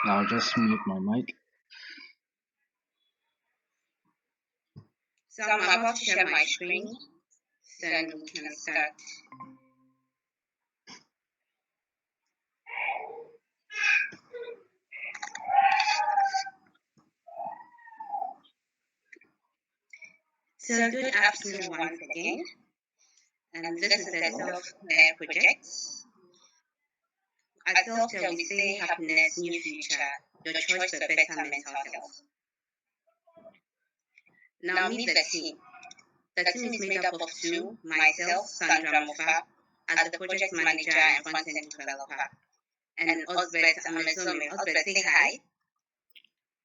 I'll just mute my mic. So I'm about to share my screen, then we can start. So good afternoon once again, and this is the self-care project. At self-care, we say happiness, new future, your choice for better mental health. Now meet the team. The team is made up of two, myself, Sandra Amofa, as the project manager and front-end developer, and Osbert Amedzorme. Osbert, say hi.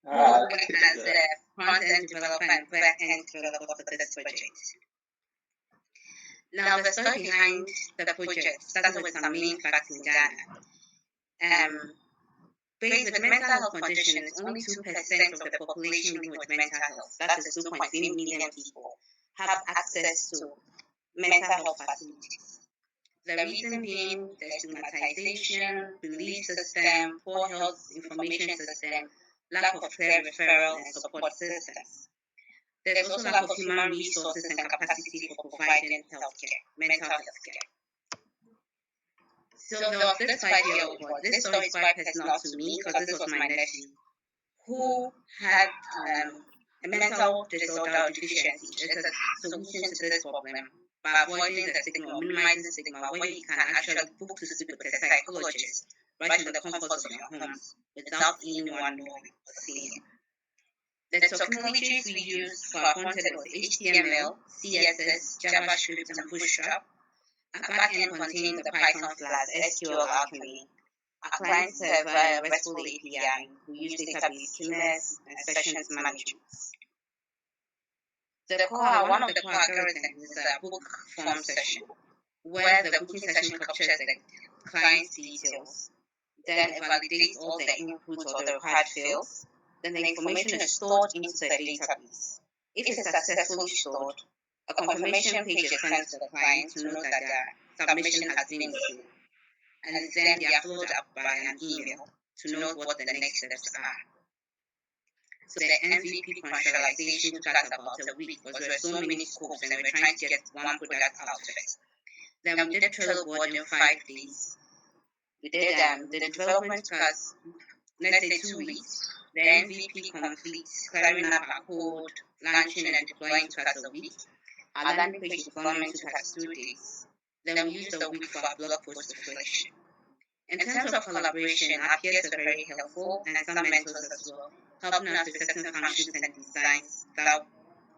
Who will work as the front-end developer and back-end developer for this project. Now, the story behind the project started with some main facts in Ghana. Faced with mental health conditions, only 2% of the population living with mental health, that is 2.3 million people, have access to mental health facilities. The reason being the stigmatization, belief system, poor health information system, lack of clear referral and support systems. There's also lack of human resources and capacity for providing healthcare, mental health care. So this 5-year-old boy, this story is quite personal to me because this was my nephew who had a mental disorder or deficiency. It's a solution to this problem by avoiding the stigma or minimizing stigma, where you can actually book to speak with a psychologist right in the comfort of your homes without anyone knowing or seeing. The technologies we use for our content was HTML, CSS, JavaScript, and Bootstrap. Our backend contained the Python Flask, SQL Alchemy. Our client server a RESTful API. We use database schemas and sessions management. The core, one of the core algorithms is a book form session, where the booking session captures the client's details, then it validates all the inputs or the required fields. Then the information is stored into the database. If it's successfully stored, a confirmation page is sent to the client to know that the submission has been received. And then they are followed up by an email to know what the next steps are. So the MVP commercialization took us about a week because there were so many scopes and we were trying to get one product out of it. Then we did Trello board in 5 days. We did the development took us, let's say 2 weeks. The MVP complete, clearing up our code, launching and deploying took us a week. Our landing page deployment took us 2 days. Then we used a week for our blog post reflection. In terms of collaboration, our peers were very helpful and some mentors as well, helping us with certain functions and designs that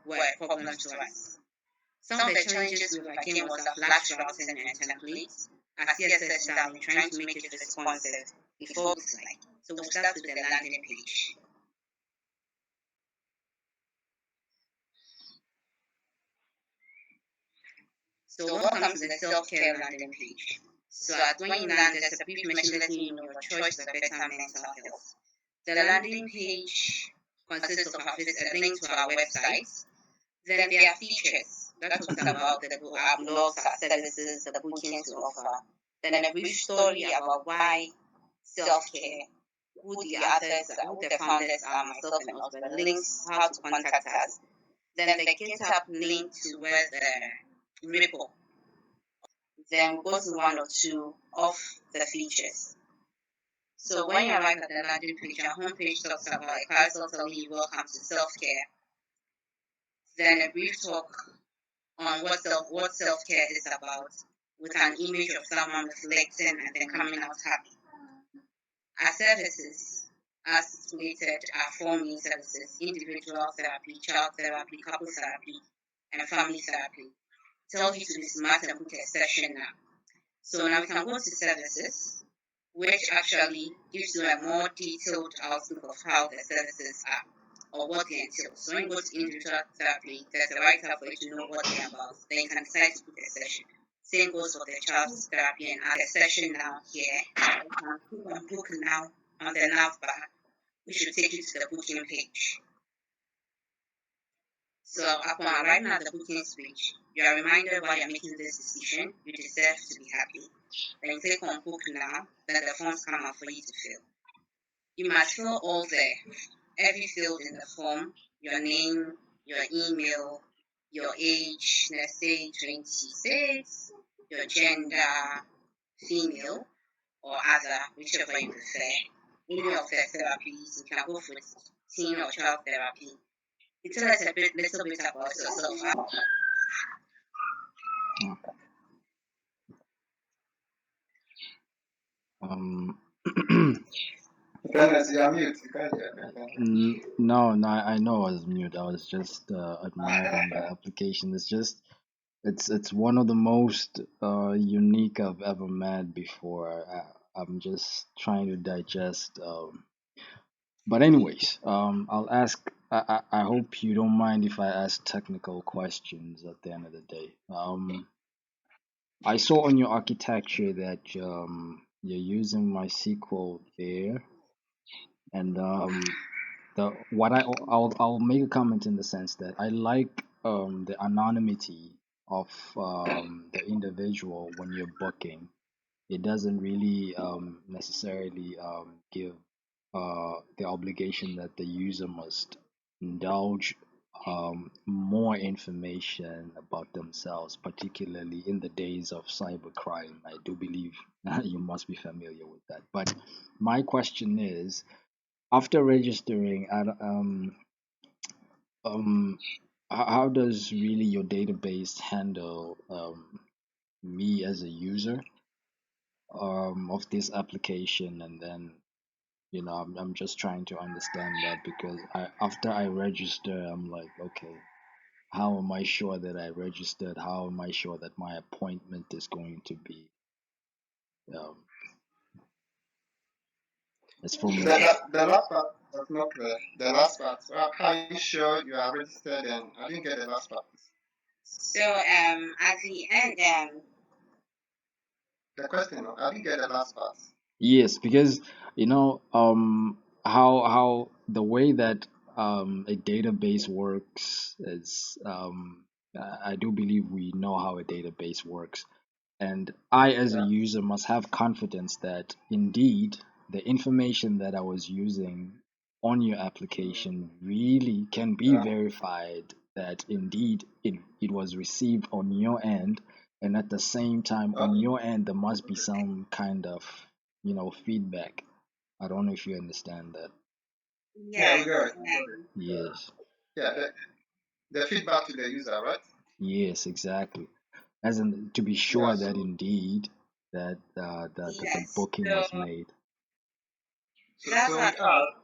were problems to us. Some of the challenges we overcame was our flash routing and templates, our CSS styling, trying to make it responsive before we slide. So we'll start with the landing page. So welcome to the self-care landing page. So when you land, there's a brief mention letting you know your choice for better mental health. The landing page consists of a link to our website. Then there are features that talks about our blogs, our services, the bookings we offer. Then a brief story about why self-care, who the authors, who the founders are, myself and Osbert, links, how to contact us. Then the GitHub link to where the repo. Then we go to one or two of the features. So when you arrive at the landing page, our homepage talks about a carousel telling you welcome to self-care. Then a brief talk on what self-care is about, with an image of someone reflecting and then coming out happy. Our services, as stated, are 4 main services: individual therapy, child therapy, couple therapy, and family therapy. Tells you to be smart and book a session now. So now we can go to services, which actually gives you a more detailed outlook of how the services are or what they entail. So when you go to individual therapy, there's a write-up for you to know what they're about. Then you can decide to book a session. Same goes for the child therapy and add a session now here. You can click on book now on the nav bar, which should take you to the booking page. So upon arriving at the bookings page, you are reminded why you're making this decision. You deserve to be happy. Then click on book now, then the forms come out for you to fill. You must fill all every field in the form, your name, your email, your age, let's say 26, your gender, female, or other, whichever you prefer. Any of the therapies, you can go for teen or child therapy. You tell us little bit about yourself. Um, Dennis, you're mute. You can't hear me. no, I know I was mute. I was just admiring the application. It's one of the most unique I've ever met before. I'm just trying to digest. But anyways, I'll ask. I hope you don't mind if I ask technical questions at the end of the day. I saw on your architecture that you're using MySQL there, and the what I'll make a comment in the sense that I like the anonymity of the individual when you're booking. It doesn't really necessarily give the obligation that the user must indulge more information about themselves, particularly in the days of cybercrime. I do believe you must be familiar with that. But my question is, after registering, um, how does really your database handle me as a user of this application? And then, I'm just trying to understand that because after I register, I'm like, okay, how am I sure that I registered? How am I sure that my appointment is going to be um, as for me? The last part was not clear. The last part. How are you sure you are registered? And I didn't get the last part. So at the end, The question, I didn't get the last part. Yes, because how the way that a database works is I do believe we know how a database works. And I, as a Yeah. user, must have confidence that indeed the information that I was using on your application really can be Yeah. verified, that indeed it was received on your end. And at the same time, on Okay. your end, there must be some kind of, feedback. I don't know if you understand that. Yeah, yeah, we got it. Yes, Yeah, the feedback to the user, right? yes, exactly. As in to be Yeah. sure that indeed that the yes. booking So was made. So that's we what ask.